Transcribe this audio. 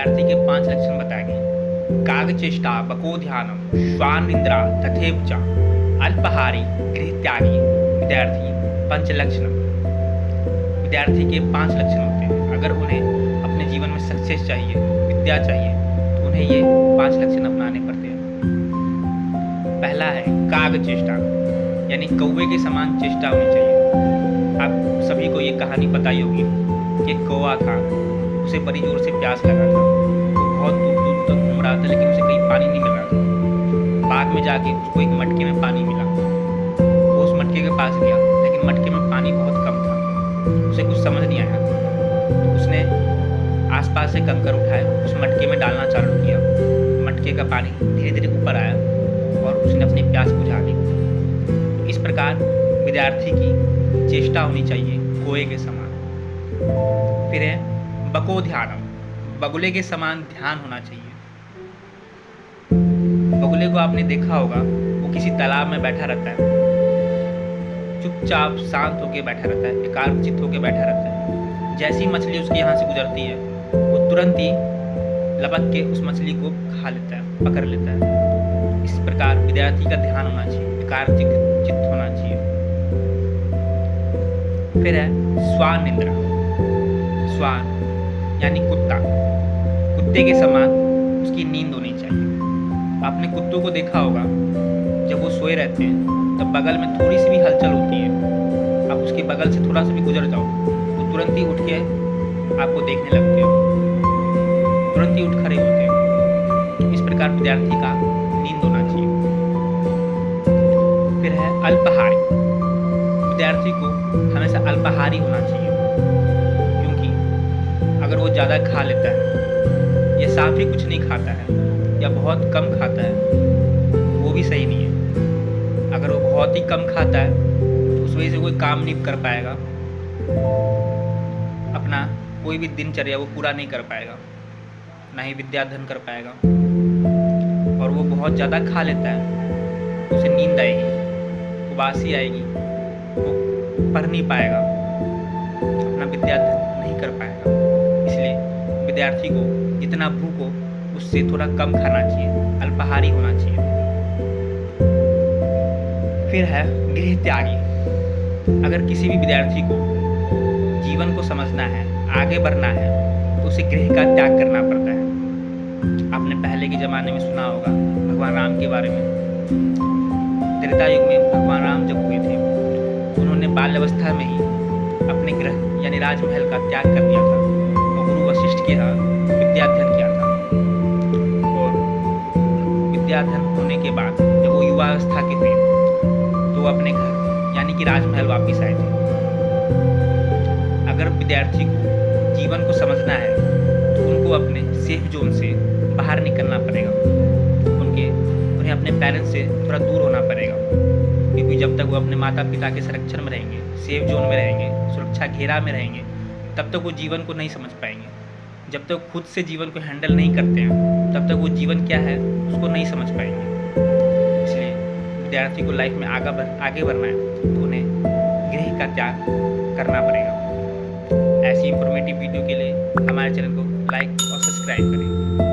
विद्यार्थी के 5 लक्षण बताए गए। कागचेष्टा बको ध्यानम श्वान निद्रा तथैव च अल्पाहारी गृहत्यागी विद्यार्थी पंच लक्षणम। विद्यार्थी के 5 लक्षण होते हैं। अगर उन्हें अपने जीवन में सक्सेस चाहिए, विद्या चाहिए, तो उन्हें ये 5 लक्षण अपनाने पड़ते हैं। पहला है कागचेष्टा, यानी कौवे के समान चेष्टा होनी चाहिए। आप सभी को ये कहानी पता ही होगी कि एक कौवा था, उसे बड़ी जोर से प्यास लगा था। वो बहुत दूर दूर तक घूम रहा था, लेकिन उसे कहीं पानी नहीं मिल रहा था। बाद में जाके उसको एक मटके में पानी मिला। वो उस मटके के पास गया, लेकिन मटके में पानी बहुत कम था। उसे कुछ समझ नहीं आया, तो उसने आसपास से कंकर उठाए, उस मटके में डालना चालू किया। मटके का पानी धीरे धीरे ऊपर आया और उसने अपनी प्यास बुझा ली। इस प्रकार विद्यार्थी की चेष्टा होनी चाहिए कौवे के समान। फिर है बको ध्यानम, बगुले के समान ध्यान होना चाहिए। बगुले को आपने देखा होगा, वो किसी तालाब में बैठा रहता है, चुपचाप शांत होकर बैठा रहता है, एकाग्रचित्त होकर बैठा रहता है। जैसी मछली उसके यहाँ से गुजरती है, वो तुरंत ही लपक के उस मछली को खा लेता है, पकड़ लेता है। इस प्रकार विद्यार्थी का ध्यान होना चाहिए, एकाग्रचित्त होना चाहिए। फिर है श्वान निद्रा, श्वान यानी कुत्ता, कुत्ते के समान उसकी नींद होनी चाहिए। आपने कुत्तों को देखा होगा, जब वो सोए रहते हैं तब बगल में थोड़ी सी भी हलचल होती है, आप उसके बगल से थोड़ा सा भी गुजर जाओ तो तुरंत ही उठ के आपको देखने लगते हो, तुरंत ही उठ खड़े होते हैं। इस प्रकार विद्यार्थी का नींद होना चाहिए। फिर है अल्पाहारी, विद्यार्थी को हमेशा अल्पाहारी होना चाहिए, क्योंकि अगर वो ज़्यादा खा लेता है या साफ ही कुछ नहीं खाता है या बहुत कम खाता है, वो भी सही नहीं है। अगर वो बहुत ही कम खाता है तो उस वजह से कोई काम नहीं कर पाएगा, अपना कोई भी दिनचर्या वो पूरा नहीं कर पाएगा, ना ही विद्या अध्ययन कर पाएगा। और वो बहुत ज़्यादा खा लेता है तो उसे नींद आएगी, उबासी आएगी, वो पढ़ नहीं पाएगा, अपना विद्या अध्ययन नहीं कर पाएगा। इसलिए विद्यार्थी को जितना भूख हो उससे थोड़ा कम खाना चाहिए, अल्पाहारी होना चाहिए। फिर है गृह त्यागी, अगर किसी भी विद्यार्थी को जीवन को समझना है, आगे बढ़ना है, तो उसे गृह का त्याग करना पड़ता है। आपने पहले के ज़माने में सुना होगा भगवान राम के बारे में। त्रेता युग में भगवान राम जब हुए थे तो उन्होंने बाल्यावस्था में ही अपने गृह यानी राजमहल का त्याग कर दिया था और गुरु वशिष्ठ के यहाँ विद्याध्ययन किया था। और विद्याध्ययन होने के बाद जब वो युवावस्था के थे तो अपने घर यानी कि राजमहल वापस आए थे। अगर विद्यार्थी को जीवन को समझना है तो उनको अपने सेफ जोन से बाहर निकलना पड़ेगा, उन्हें अपने पेरेंट्स से थोड़ा दूर होना पड़ेगा, क्योंकि जब तक वो अपने माता पिता के संरक्षण में रहेंगे, सेफ जोन में रहेंगे, सुरक्षा घेरा में रहेंगे, तब तक वो जीवन को नहीं समझ पाएंगे। जब तक खुद से जीवन को हैंडल नहीं करते हैं तब तक वो जीवन क्या है उसको नहीं समझ पाएंगे। इसलिए विद्यार्थी को लाइफ में आगे बढ़ना है तो उन्हें गृह का त्याग करना पड़ेगा। ऐसी इंफॉर्मेटिव वीडियो के लिए हमारे चैनल को लाइक और सब्सक्राइब करें।